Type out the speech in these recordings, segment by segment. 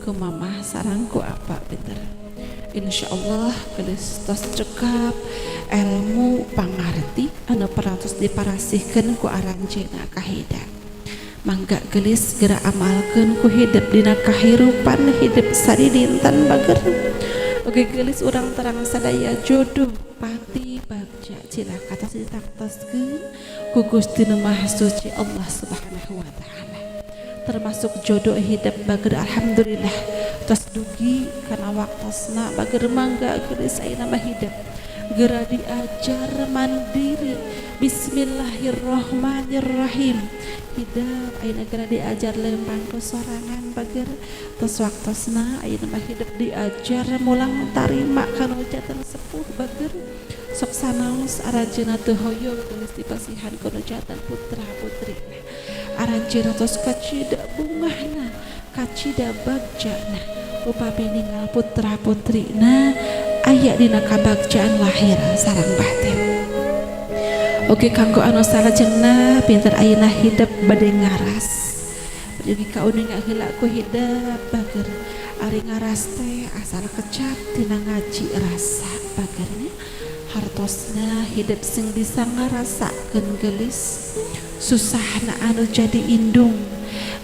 ku mamah sarang ku apa pinter. Insyaallah geus tos cekap ilmu pangarti anu peratos diparasihkeun ku aranjeunna kahida. Mangga gelis geura amalkeun ku hidup dina kahirupan hidup sadidinten bager. Oge gelis urang terang sadaya jodoh pati bagja cilaka tos ditaktoskeun ku Gusti Nu Maha Suci Allah Subhanahu wa taala. Termasuk jodoh hidup bager alhamdulillah tos dugi kana waktosna bager mangga geus ayeuna mah hidup geura diajar mandiri bismillahirrahmanirrahim hidup ayeuna geura diajar lempang ku sorangan bager tos waktosna ayeuna mah hidup diajar mulang tarima kana jatan sepuh bager sok sanaos aranjeunna teu hoyong geus dipasihan kana jatan putra putrina aranjeunna tos kacida bungahna kacida bagjana upami ninggal putra putrina aya dina kabagjaan lahir sareng batin. Oke kanggo anu salajengna pinter ayeuna hidup bade ngaras jadi kauning heula ku hidup bager ari ngaras teh asal kecap tina ngaji rasa bagernya hartosna hidup sing bisa ngarasakeun gelis susahna anu jadi indung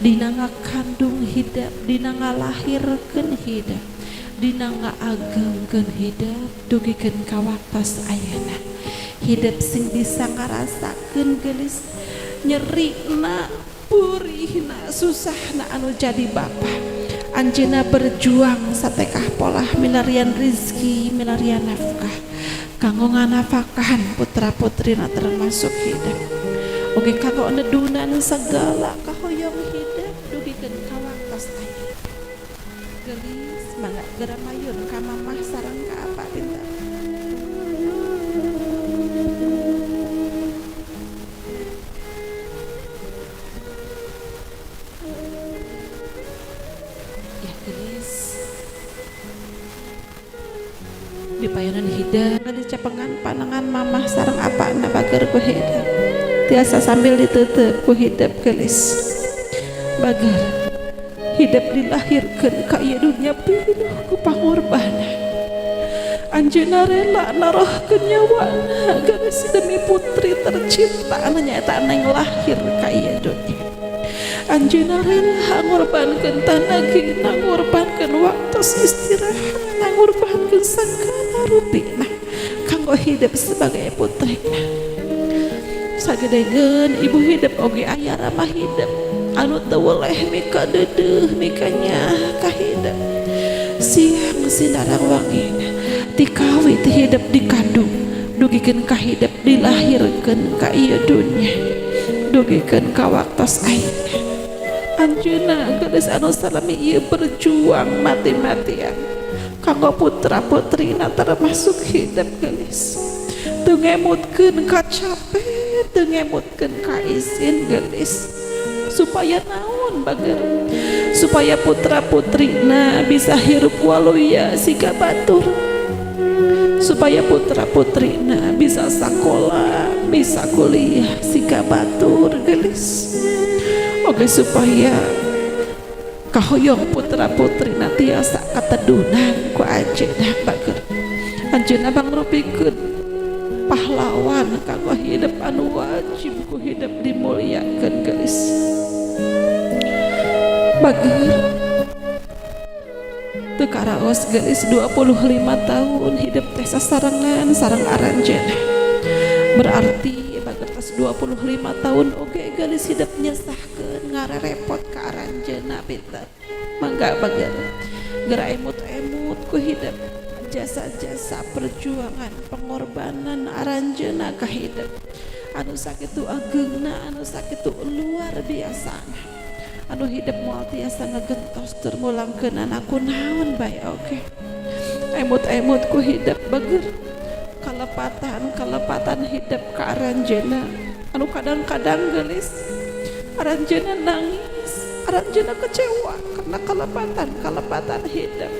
dina ngakandung hidup dina ngalahirkeun hidup dina ngaagengkeun hidup dugikeun ka waktos ayeuna hidup sing bisa ngarasakeun gelis nyerina purihna susahna anu jadi bapa anjeunna berjuang satekah polah milarian rizki milarian nafkah kanggo nganafakahan putra putrina termasuk hidup oge kanggo nedunan segala kahoyong hidup dugikeun ka waktos ayeuna gelis mangga geura mayun ka mamah sareng ka apa pinter. Ya gelis di payonan hidup di capengan panangan mamah sareng apa na bager ku hidup tiasa sambil ditutup ku hidup gelis bager hidup dilahirkeun ka ieu dunya pinuh ku pangorbanan anjeunna rela narohkeun nyawana geus demi putri tercinta anu nyaeta neng lahir ka ieu dunya anjeunna rela ngorbankeun tanagina ngorbankeun waktos istirahat ngorbankeun sagala rutina kanggo hidup sebagai putrina sagedegeun ibu hidup oge aya ramah hidup anu teu weleh mika deudeuh mikanya ka hidup siang sinarang wangina ti kawi ti hidup dikandung dugikeun ka hidup dilahirkeun ka ieu dunya dugikeun ka waktos ayeuna anjeunna geus anu salami ieu berjuang mati-matian kanggo putra putrina termasuk hidup gelis teu ngemutkeun ka capek teu ngemutkeun ka izin gelis supaya naon bager supaya putra putrina bisa hirup waluya siga batur supaya putra putrina bisa sakola bisa kuliah siga batur gelis oge supaya kahoyong putra putrina tiasa katedunan ku anjeunna bager anjeunna bangrupikeun pahlawan kanggo hidup anu wajib ku hidup dimuliakeun geus bager teu karaos geus 25 tahun hidup teh sasarengan sareng aranjeunna berarti bager tos 25 tahun oge geus hidup nyesahkeun ngarerepot ka aranjeunna pinter mangga bager geura emut-emut ku hidup jasa-jasa perjuangan pengorbanan aranjeunna ka hidup anu sakitu ageungna anu sakitu luar biasa anu hidup moal tiasa ngagentos tur mulangkeun anakku naon bae oge emut-emut ku hidup bager kalepatan hidup ka aranjeunna anu kadang-kadang gelis aranjeunna nangis aranjeunna kecewa karena kalepatan hidup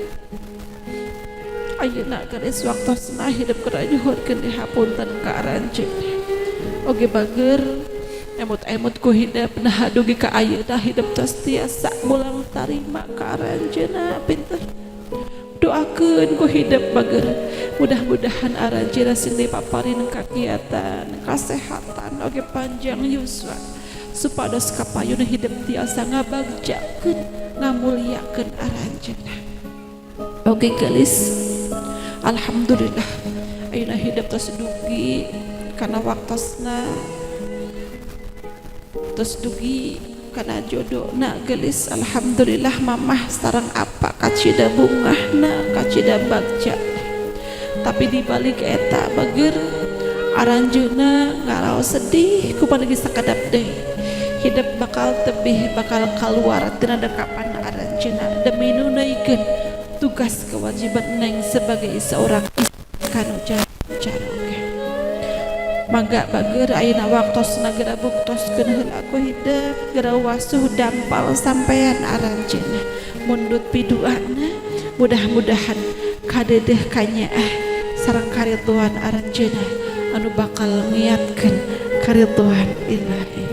ayeuna geus waktosna hidup kudu nyuhurkeun dihapunten ka aranjeunna oge bager emut-emut ku hidup nah dugi ka ayeuna hidup tos tiasa mulang tarima ka aranjeuna pinter doakeun ku hidup bager mudah-mudahan aranjeuna sing dipaparin kagiatan kasehatan oge panjang yuswa supados kapayuna hidup tiasa ngabagjakeun ngamuliakeun aranjeuna oge gelis alhamdulillah ayeuna hidup tos dugi kana waktosna tos dugi kana jodohna gelis alhamdulillah mamah sareng apa kacida bungahna kacida bagja tapi dibalik eta bager aranjeuna ngaraos sedih kumaha sakadap deui hidup bakal tebih bakal keluar tina dekapan aranjeuna demi nunaikeun tugas kewajiban neng sebagai seorang istri kanu cara oge mangga bager ayeuna waktosna geura buktoskeun heula ku hidup geura wasuh dampal sampean aranjeuna mundut piduana mudah-mudahan kadedeh kanyaah sareng karidhoan aranjeuna anu bakal ngiatkeun karidhoan ilahi.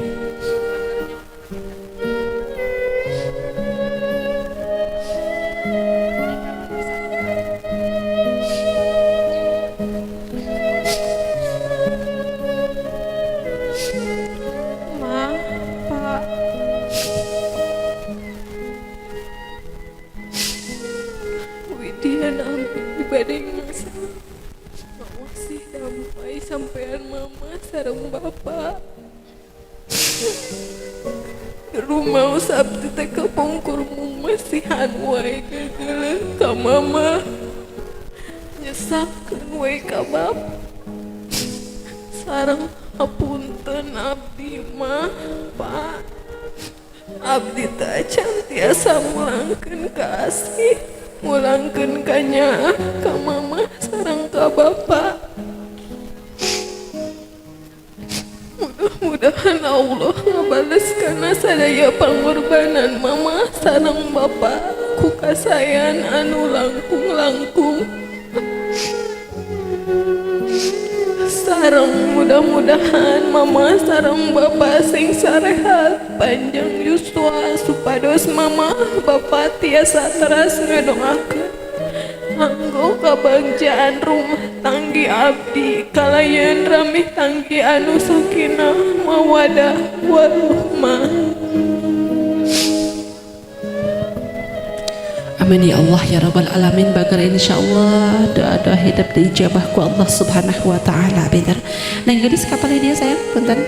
Sampean mama sareng bapak rumah sabtu teh kepungkur masihan wae geuleuh ka mama nyesakkeun wae ka bapak sareng hapunten abdi mah pak abdi teh can tiasa mulangkeun kasih mulangkeun kanyaah ka mama sareng ka bapak. Mudah-mudahan Allah ngabales kana sadaya pangorbanan mama sareng bapak ku kasayan anu langkung-langkung sareng mudah-mudahan mama sareng bapak sing sarehat panjang yuswa supados mama bapak tiasa teras ngadoakeun anggo kabagjaan rumah tanggi abdi kalayan ramih tanggi anu sakinah mawadah warahmah. Amin ya Allah ya rabbal alamin bagar insyaallah doa-doa hidup diijabah ku Allah subhanahu wa ta'ala bener neng gadis kapal dia sayang punten.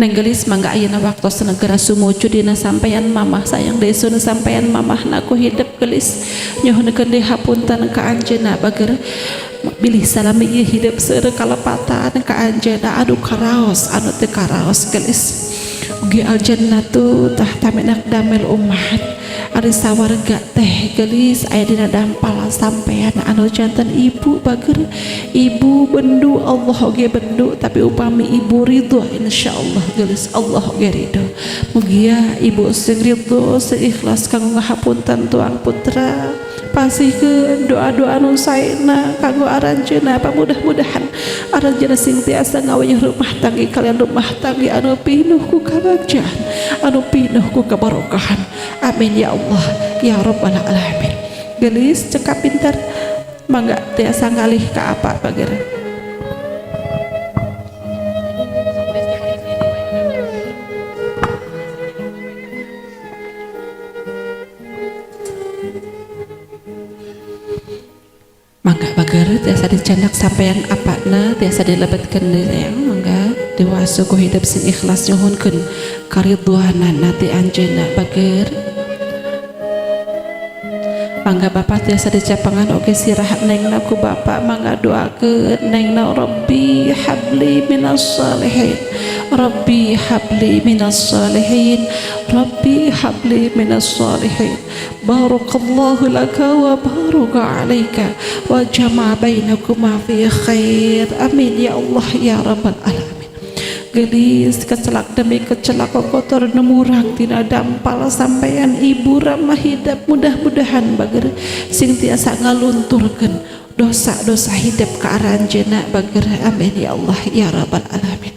Nenggelis mangga ayeuna waktos negara sumuju dina sampeyan mamah sayang desun sampeyan mamah naku hidup gelis nyohonkeun deui hapunten ka anjeunna bager bilih salami ieu hidup seueur kalepatan ka anjeunna anu karaos anu teu karaos gelis ugi al jannatu tahta minak damel ummahat ari sawarga teh gelis aya dina dampal sampean anu janten ibu bager ibu bendu Allah oge bendu tapi upami ibu ridho insyaallah gelis Allah oge ridho mugi ibu sing ridho seikhlas kanggo ngahapunten tuang putra pasihkeun doa-doa anu saena kanggo aranjeunna mudah-mudahan aranjeunna sing tiasa ngawayuh rumah tangga kalian rumah tangga anu pinuh ku kabagjan anu pinuh ku kabarokahan amin ya Allah ya rabbal alamin gelis cekap pinter mangga tiasa ngalih ka apa bager mangga bager tiasa dicandak sampeyan apana tiasa dilebetkeun yang mangga dewasa ku hidup sing ikhlas nyuhunkeun karidhoanan nati anjeunna bager mangga bapak tiasa dicapangan oge sirah nengna ku bapak mangga doakeun nengna Rabbi habli minas sholihin Rabbi habli minas sholihin Rabbi habli minas sholihin barakallahu laka wa baraka alaika wa jama'a bainakuma fi khair amin ya Allah ya rabbal alamin gelis kecelak demi kecelak kotor nemurang tina dampal sampeyan ibu ramah hidup mudah-mudahan bager sing tiasa ngalunturkeun dosa-dosa hidup ka aranjeunna bager amin ya Allah ya rabbal alamin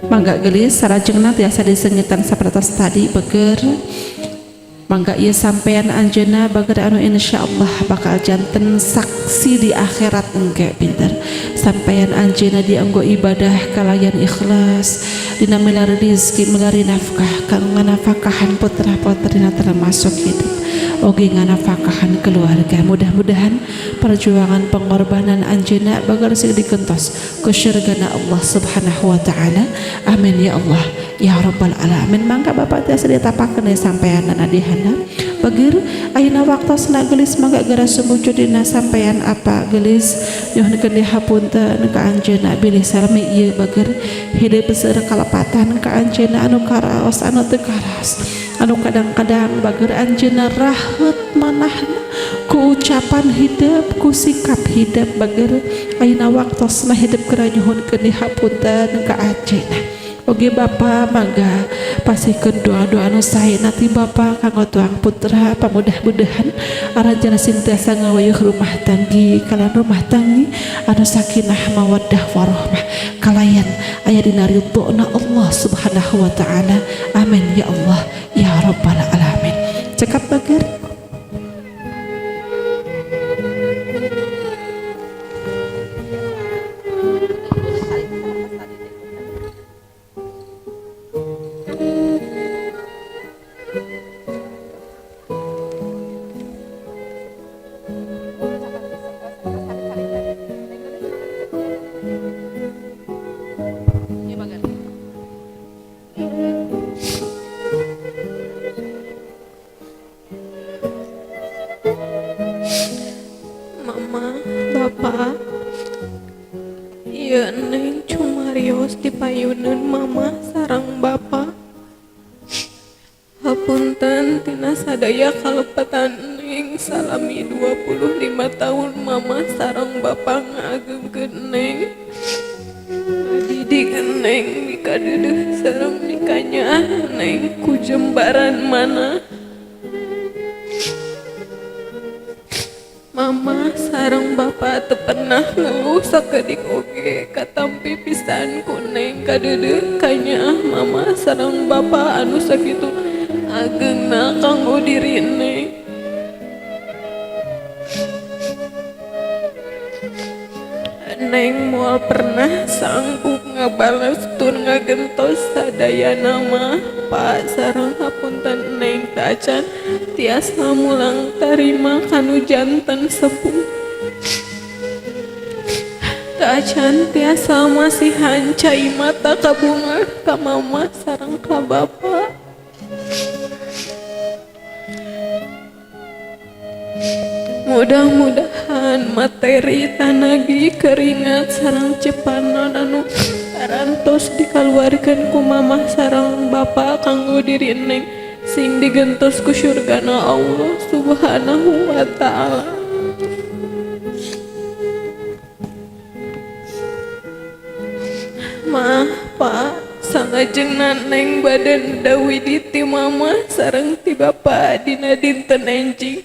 mangga gelis sarajengna tiasa disengitan sapertos tadi beger mangga ieu sampean anjeunna bager anu insyaallah bakal janten saksi di akhirat engke pinter sampean anjeunna dianggo ibadah kalayan ikhlas dina milari rezeki milari nafkah kang nganafakahan putra-putrina termasuk hidup oge nganafakahan keluarga mudah-mudahan perjuangan pengorbanan anjeunna bager sing dikentos ku syurgana Allah subhanahu wa ta'ala amin ya Allah ya rabbal alamin mangga bapak tiasa ditapakeun sampean nadihana bager ayeuna waktosna gelis mangga gara sumuju dina sampean apa gelis nyuhunkeun dihapunten ka anjeunna bilih salami ieu bager hideung seueur kalepatan ka anjeunna anu karaos anu teu karaos anu kadang-kadang bager anjeunna raheut manahna ku ucapan hidup ku sikap hidup bager ayeuna waktosna hidup keur nyuhunkeun dihapunten ka anjeunna oge bapa mangga pasihkeun doa-doa anu saena ti bapa kanggo tuang putra pamudah-mudahan aranjeunna sintiasa ngawayuh rumah tanggi kalian rumah tanggi anu sakinah mawaddah warahmah kalayan aya dina ridhona Allah subhanahu wa ta'ala amin ya Allah ya rabbal alamin cekap bager Mama, Bapak, ieu Neng cumarios dipayuneun Mama sareng Bapak. Hapunten tina sadaya kalepatan Neng salami 25 tahun Mama sareng Bapak ngagengkeun Neng. Didik Neng mika deudeuh sareng mikanya Neng ku jembaran mana. Mama sareng Bapak teu pernah ngeluh sakedik oge katampi pisan ku Neng kadeudeuh kanya Mama sareng Bapak anu sakitu ageungna kanggo diri Neng. Neng moal pernah sanggup ngabalas tur ngagentos sadaya nama Pak sareng hapunten Neng Tacan tiasa mulang tarima kanu janten sepuh Tacan tiasa masih hancai mata ka bunga ka mama sareng ka bapa mudah-mudahan materi tanagi keringat sarang cepanan anu arantos dikaluarkan ku mamah sarang bapa kanggo diri Neng sing digentos ku syurgana Allah subhanahu wa ta'ala. Mah Pak sangajengna Neng badan dawi di ti mama sareng ti bapa dina dinten enjing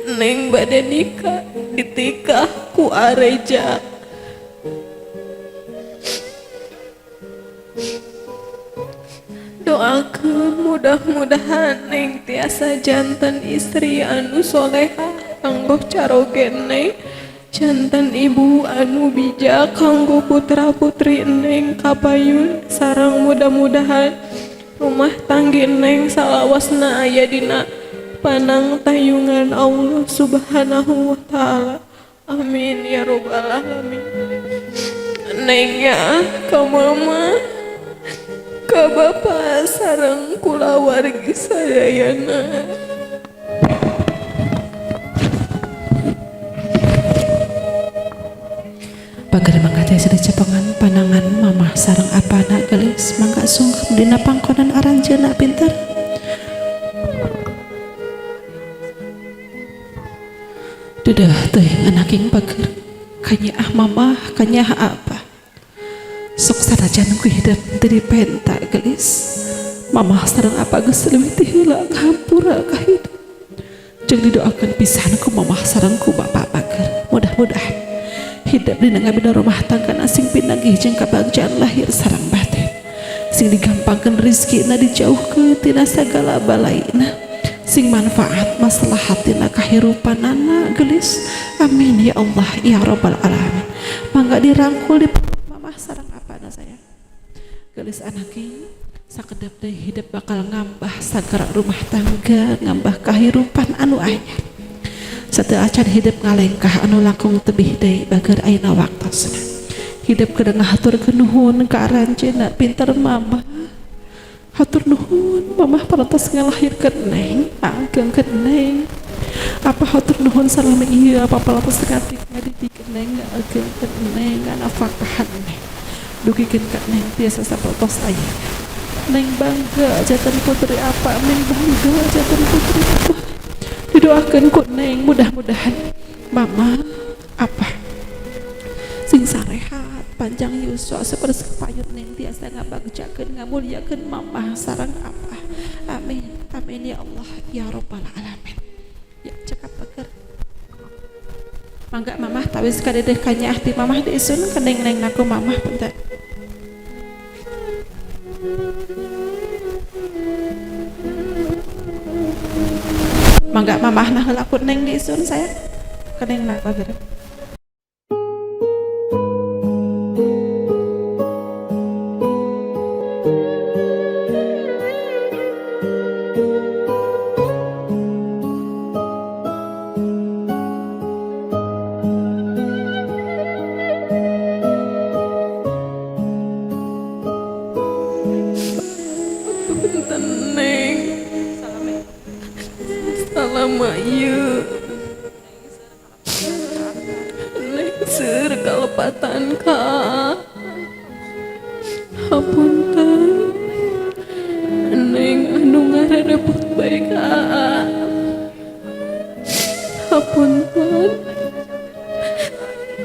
Neng badan nikah ditikah ku Areja doakeun mudah-mudahan Neng tiasa janten istri anu solehah kanggo carogen Neng janten ibu anu bijak kanggo putra putri Neng kapayun sareng mudah-mudahan rumah tangga Neng salawasna aya dina panang tayungan Allah subhanahu wa ta'ala amin ya robbal alamin. Neng ya ka mama ka bapa sareng kulawargi sadayana Pagar mangga teh sada cepengan panangan mamah sareng apana geus mangga sungkem dina pangkonan aranjeunna pinter. Dudah teh anaking pagar kanya mamah kanya apa sok sanajan ku hidup teu dipenta geus mamah sareng apa geus leuwih teh heula hampura ka hidup jeung didoakeun pisan ku mamah sareng ku bapa pagar mudah-mudahan hidup dina ngabina rumah tangga sing pinagih jeung kabagjaan lahir sareng batin sing digampangkeun rezekina dijauhkeun tina sagala balaina sing manfaat maslahatina kahirupanana gelis amin ya Allah ya robbal alamin. Mangga dirangkul di mamah sareng apana saya gelis anaki sakedap deui hidup bakal ngambah sagara rumah tangga ngambah kahirupan anu anyar sateu acan hidup ngalengkah anu langkung tebih deui bager ayeuna waktosna hidup kedah ngahaturkeun nuhun ka aranjeunna pinter mamah hatur nuhun mamah parantos ngalahirkeun Neng agengkeun Neng apa hatur nuhun salami ieu apa parantos ngadidikeun Neng agengkeun Neng nafakahan Neng dugikeun ka Neng tiasa sapertos aya Neng bangga janten putri apa Neng bangga janten putri apa didoakeun ku Neng mudah-mudahan mama apa sing sarehat panjang yuswa sapertos kapayun Neng tiasa ngabagjakeun ngamuliakeun mamah sareng apa amin amin ya Allah ya robbal alamin. Ya cekap pagar mangga mamah tawis kadedeh kanya ahti mamah diisun ke Neng naku mamah punten mangga mamah nah heula ku Neng diisun saya ke Neng na pagar. Neng salama ieu Neng seur kalepatan ka hapunten Neng anu ngarerebut bae ka hapunten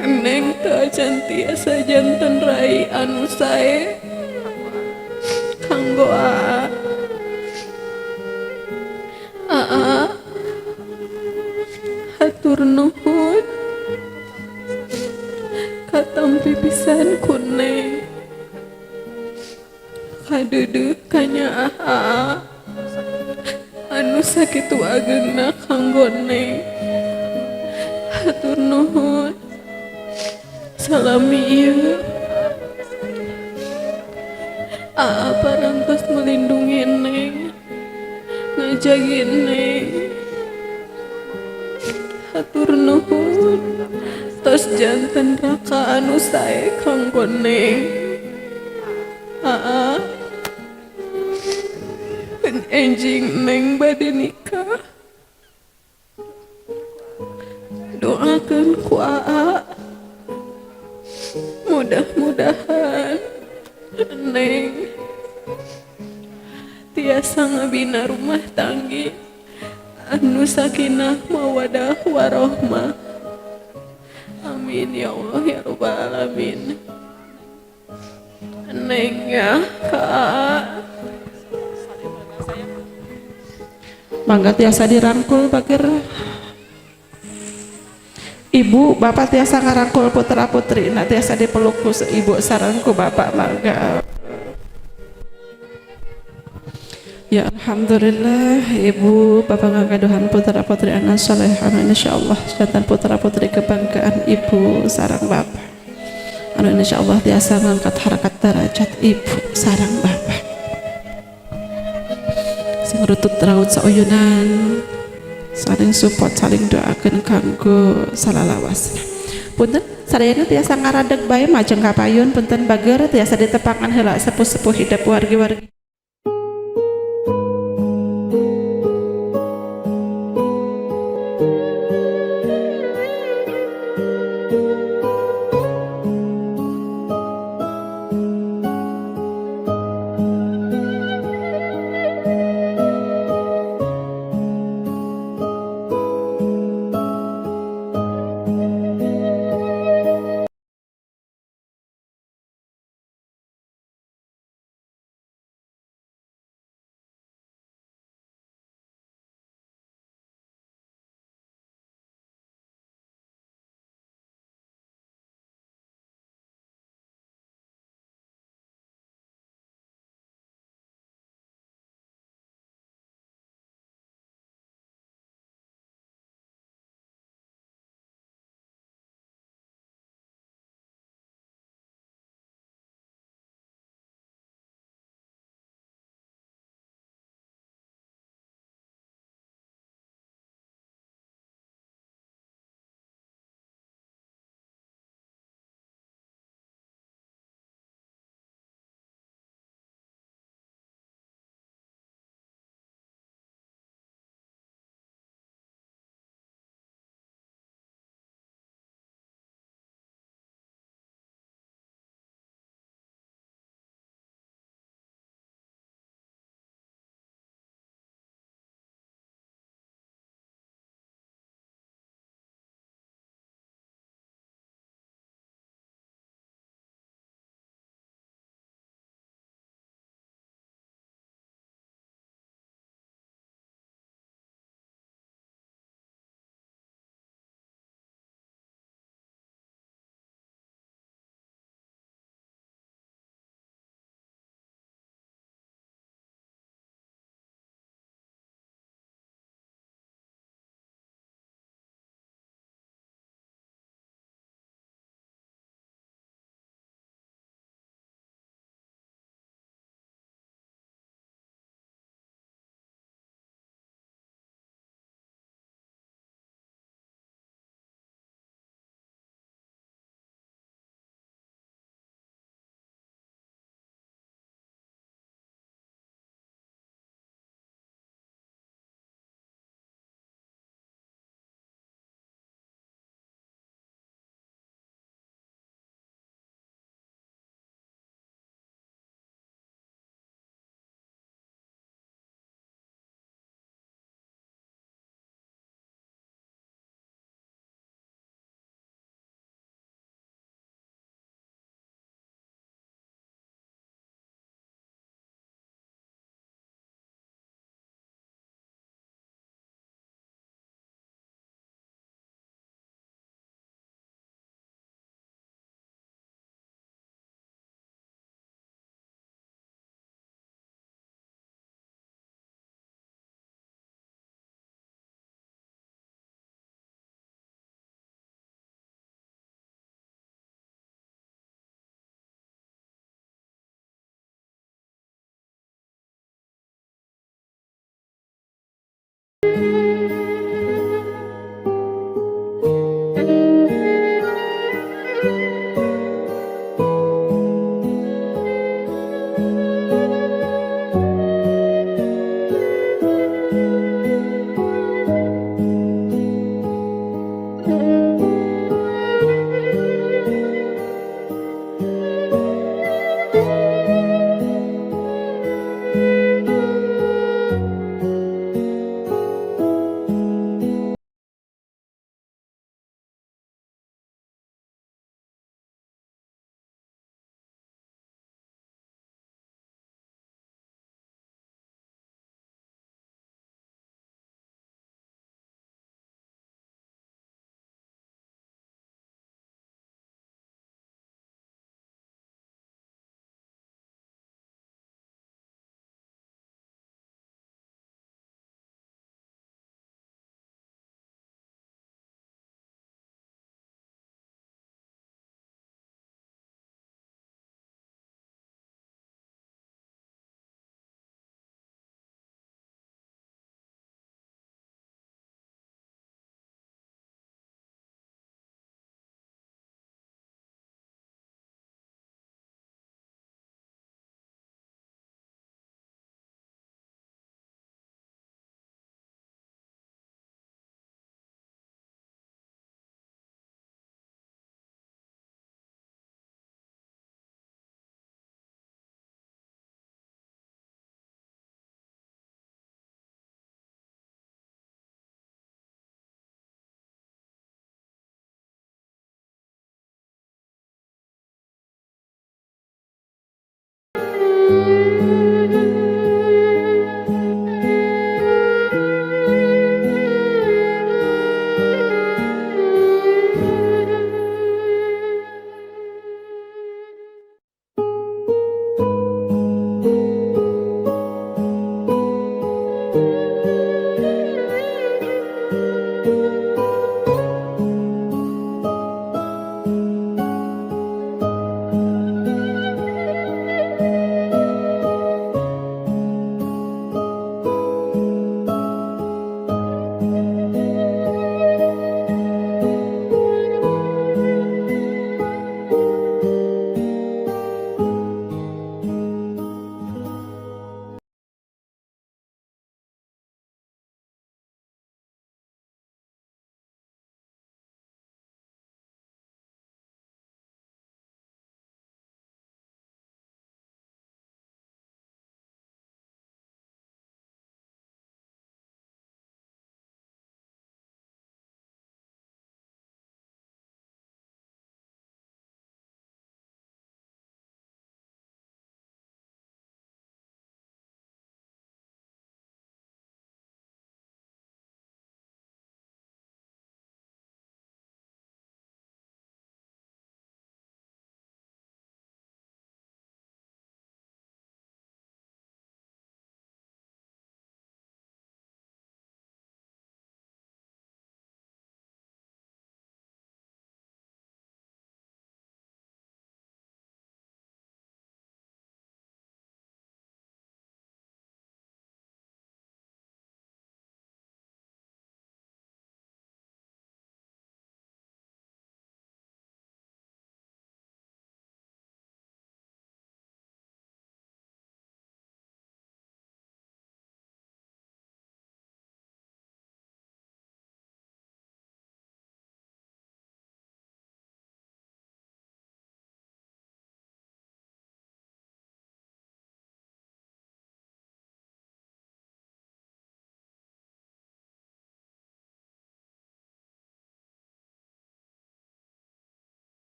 Neng teu acan tiasa janten rai anu sae kanggo hatur nuhun katampi pisan ku Neng kadeudeuk kanya anu sakitu ageungna kanggo Neng hatur nuhun salami ieu parantos melindungi Neng, ngajagin Neng. Hatur nuhun, tos janten raka anu sae kanggo Neng. Enjing Neng bade nikah, doakeun ku mudah-mudahan Neng tiasa ngabina rumah tanggi anu sakinah mawadah warohmah. Amin ya Allah ya rabbal alamin. Neng ya Kak, mangga tiasa dirangkul bager. Ibu bapak tiasa ngarangkul putra putri na tiasa dipeluk ku ibu sareng ku bapak mangga. Ya alhamdulillah ibu bapak ngagaduhan putra putri anak saleh anu insyaallah jantan putra putri kebanggaan ibu sareng bapak anu insyaallah tiasa ngangkat harkat derajat ibu sareng bapak sing rutut raut sauyunan saling support saling doakeun kanggo salalawasna. Punten sadayana tiasa ngaradeg bae majeng kapayun punten bager tiasa ditepangan heula sepuh-sepuh hidup wargi-wargi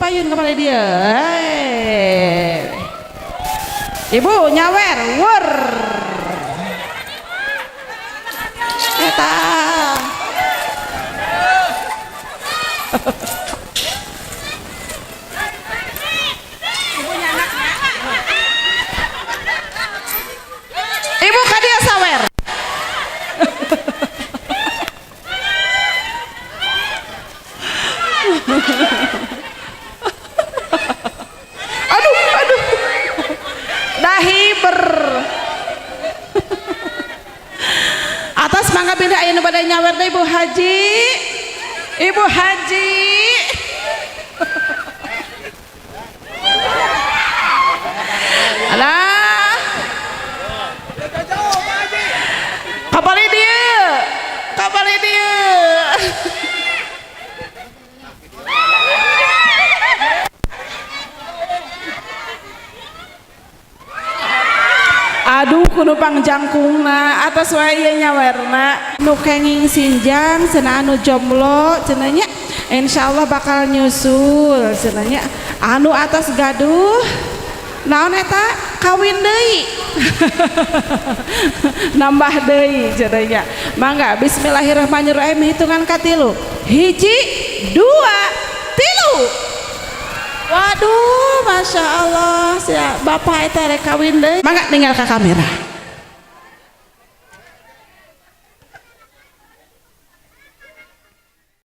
payun kepala dia. Ibu nyawer, wur. Eta. Ibu kadia sawer. Aduh. Dahi ber. Atas mangga binda aya nu bade nyawer deui Ibu Haji. Ibu Haji. Alah. Kabali dia. Aduh kudu pangjangkungna atas wae ieu nyawerna nu kenging sinjang cenah anu jomblo cenah nya insyaallah bakal nyusul cenah nya anu atas gaduh naon eta kawin deui nambah deui cenah nya mangga bismillahirrahmanirrahim hitungan ka 3 1 2 3. Waduh, masya Allah, bapak itu rek kawin deh. Mangga tinggal ke kamera.